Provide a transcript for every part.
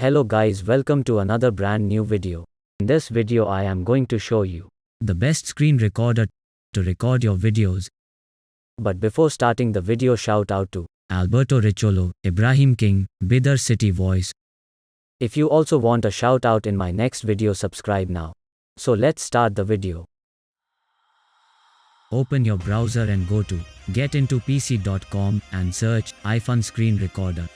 Hello guys, welcome to another brand new video. In this video I am going to show you the best screen recorder to record your videos. But before starting the video, shout out to Alberto Richolo, Ibrahim King, Bidar City Voice. If you also want a shout out in my next video, subscribe now. So let's start the video. Open your browser and go to getintopc.com and search Ifun screen recorder.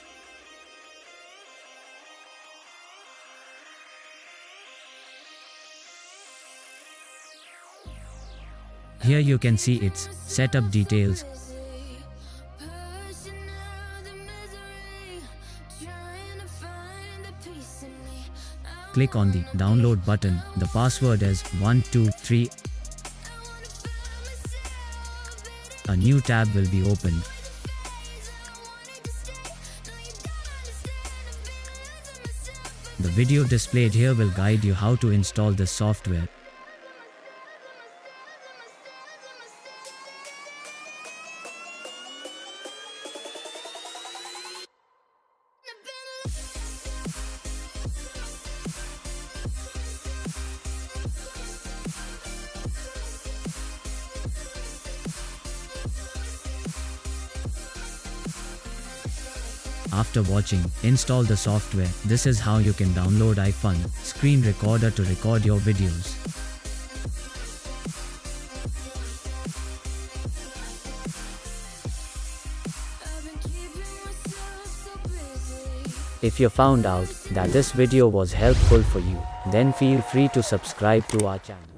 Here you can see its setup details. Click on the download button. The password is 123. A new tab will be opened. The video displayed here will guide you how to install this software. After watching, install the software. This is how you can download Ifun screen recorder to record your videos. If you found out that this video was helpful for you, then feel free to subscribe to our channel.